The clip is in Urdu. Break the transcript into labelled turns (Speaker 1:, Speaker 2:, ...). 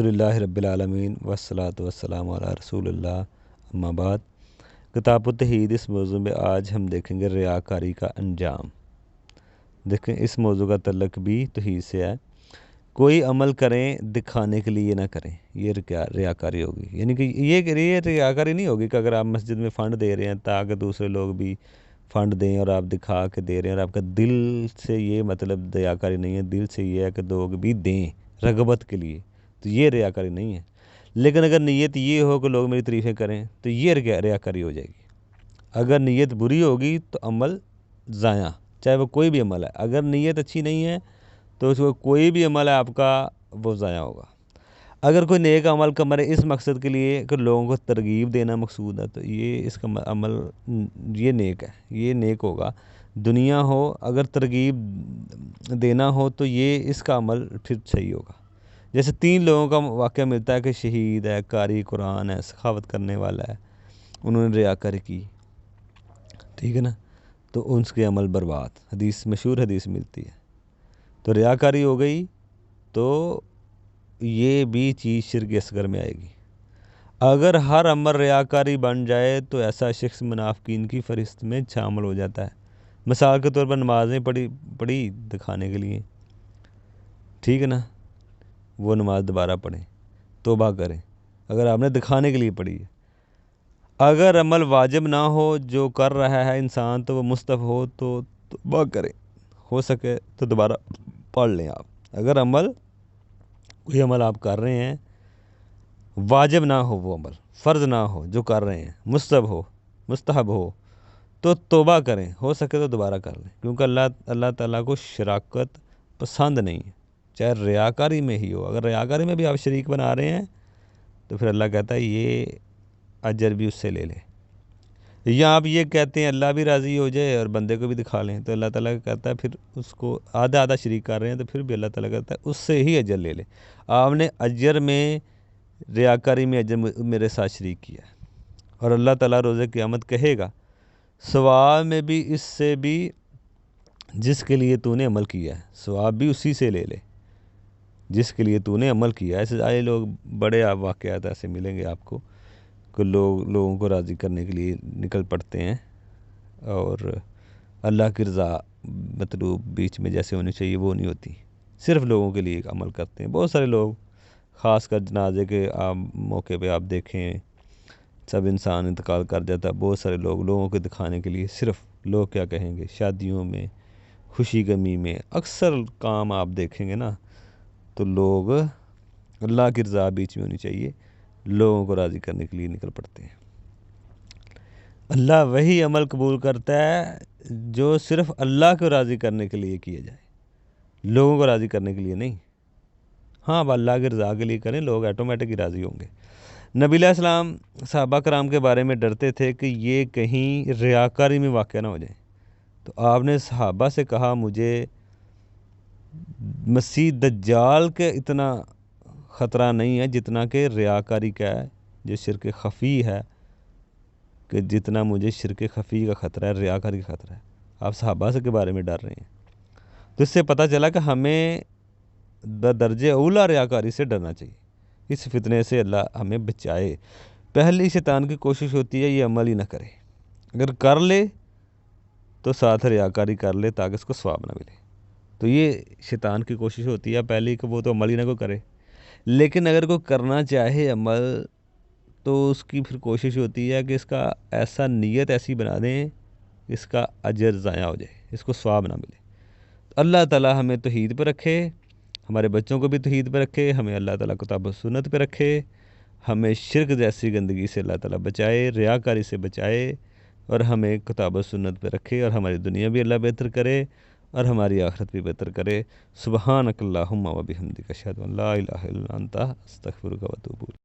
Speaker 1: الحمدللہ رب العالمین والصلاۃ والسلام علی رسول اللہ اما بعد۔ کتاب التوحید اس موضوع میں آج ہم دیکھیں گے ریاکاری کا انجام۔ دیکھیں اس موضوع کا تعلق بھی توحید سے ہے۔ کوئی عمل کریں دکھانے کے لیے نہ کریں، یہ ریاکاری ہوگی۔ یعنی کہ یہ ریاکاری نہیں ہوگی کہ اگر آپ مسجد میں فنڈ دے رہے ہیں تاکہ دوسرے لوگ بھی فنڈ دیں اور آپ دکھا کے دے رہے ہیں، اور آپ کا دل سے یہ مطلب ریاکاری نہیں ہے، دل سے یہ ہے کہ لوگ بھی دیں رغبت کے لیے، تو یہ ریاکاری نہیں ہے۔ لیکن اگر نیت یہ ہو کہ لوگ میری تعریفیں کریں تو یہ ریاکاری ہو جائے گی۔ اگر نیت بری ہوگی تو عمل ضائع، چاہے وہ کوئی بھی عمل ہے۔ اگر نیت اچھی نہیں ہے تو اس کو کوئی بھی عمل ہے آپ کا وہ ضائع ہوگا۔ اگر کوئی نیک عمل کرے اس مقصد کے لیے کہ لوگوں کو ترغیب دینا مقصود ہے تو یہ اس کا عمل یہ نیک ہے، یہ نیک ہوگا۔ دنیا ہو اگر ترغیب دینا ہو تو یہ اس کا عمل پھر صحیح ہوگا۔ جیسے 3 لوگوں کا واقعہ ملتا ہے کہ شہید ہے، قاری قرآن ہے، سخاوت کرنے والا ہے، انہوں نے ریاکاری کی، ٹھیک ہے نا، تو ان کے عمل برباد، حدیث مشہور حدیث ملتی ہے۔ تو ریاکاری ہو گئی تو یہ بھی چیز شرک اصغر میں آئے گی۔ اگر ہر عمل ریاکاری بن جائے تو ایسا شخص منافقین کی فہرست میں شامل ہو جاتا ہے۔ مثال کے طور پر نمازیں پڑھی دکھانے کے لیے، ٹھیک ہے نا، وہ نماز دوبارہ پڑھیں، توبہ کریں اگر آپ نے دکھانے کے لیے پڑھی ہے۔ اگر عمل واجب نہ ہو جو کر رہا ہے انسان تو وہ مستحب ہو تو توبہ کریں، ہو سکے تو دوبارہ پڑھ لیں آپ۔ اگر کوئی عمل آپ کر رہے ہیں واجب نہ ہو، وہ عمل فرض نہ ہو جو کر رہے ہیں، مستحب ہو تو توبہ کریں، ہو سکے تو دوبارہ کر لیں، کیونکہ اللہ تعالیٰ کو شراکت پسند نہیں ہے، چاہے ریاکاری میں ہی ہو۔ اگر ریاکاری میں بھی آپ شریک بنا رہے ہیں تو پھر اللہ کہتا ہے یہ اجر بھی اس سے لے لیں۔ یا آپ یہ کہتے ہیں اللہ بھی راضی ہو جائے اور بندے کو بھی دکھا لیں تو اللہ تعالیٰ کہتا ہے پھر اس کو آدھا شریک کر رہے ہیں تو پھر بھی اللہ تعالیٰ کہتا ہے اس سے ہی اجر لے لیں۔ آپ نے اجر میں ریاکاری میں اجر میرے ساتھ شریک کیا ہے، اور اللہ تعالیٰ روز قیامت کہے گا ثواب میں بھی اس سے بھی جس کے لیے تو نے عمل کیا ہے، ثواب بھی اسی سے لے لے جس کے لیے تو نے عمل کیا ہے۔ ایسے آئے لوگ بڑے واقعات ایسے ملیں گے آپ کو کہ لوگوں کو راضی کرنے کے لیے نکل پڑتے ہیں، اور اللہ کی رضا مطلوب بیچ میں جیسے ہونی چاہیے وہ نہیں ہوتی، صرف لوگوں کے لیے عمل کرتے ہیں۔ بہت سارے لوگ خاص کر جنازے کے موقع پہ آپ دیکھیں سب انسان انتقال کر جاتا ہے، بہت سارے لوگوں کو دکھانے کے لیے صرف لوگ کیا کہیں گے، شادیوں میں، خوشی غمی میں اکثر کام آپ دیکھیں گے نا تو لوگ اللہ کی رضا بیچ میں ہونی چاہیے، لوگوں کو راضی کرنے کے لیے نکل پڑتے ہیں۔ اللہ وہی عمل قبول کرتا ہے جو صرف اللہ کو راضی کرنے کے لیے کیا جائے، لوگوں کو راضی کرنے کے لیے نہیں۔ ہاں اب اللہ کی رضا کے لیے کریں، لوگ آٹومیٹک ہی راضی ہوں گے۔ نبی علیہ السلام صحابہ کرام کے بارے میں ڈرتے تھے کہ یہ کہیں ریاکاری میں واقع نہ ہو جائیں، تو آپ نے صحابہ سے کہا مجھے مسیح دجال کے اتنا خطرہ نہیں ہے جتنا کہ ریاکاری کا ہے، جو شرک خفی ہے، کہ جتنا مجھے شرک خفی کا خطرہ ہے، ریاکاری کا خطرہ ہے۔ آپ صحابہ سے کے بارے میں ڈر رہے ہیں، تو اس سے پتہ چلا کہ ہمیں درجہ اولا ریاکاری سے ڈرنا چاہیے۔ اس فتنے سے اللہ ہمیں بچائے۔ پہلی شیطان کی کوشش ہوتی ہے یہ عمل ہی نہ کرے، اگر کر لے تو ساتھ ریاکاری کر لے تاکہ اس کو ثواب نہ ملے، تو یہ شیطان کی کوشش ہوتی ہے پہلی کہ وہ تو عمل ہی نہ کوئی کرے۔ لیکن اگر کوئی کرنا چاہے عمل تو اس کی پھر کوشش ہوتی ہے کہ اس کا ایسا نیت ایسی بنا دیں اس کا اجر ضائع ہو جائے، اس کو ثواب نہ ملے۔ اللہ تعالیٰ ہمیں توحید پہ رکھے، ہمارے بچوں کو بھی توحید پہ رکھے، ہمیں اللہ تعالیٰ کتاب و سنت پہ رکھے، ہمیں شرک جیسی گندگی سے اللہ تعالیٰ بچائے، ریاکاری سے بچائے، اور ہمیں کتاب و سنت پہ رکھے، اور ہماری دنیا بھی اللہ بہتر کرے اور ہماری آخرت بھی بہتر کرے۔ سبحانک اللہم و بحمدک اشہد ان لا الہ الا انت استغفرک و اتوب الیک۔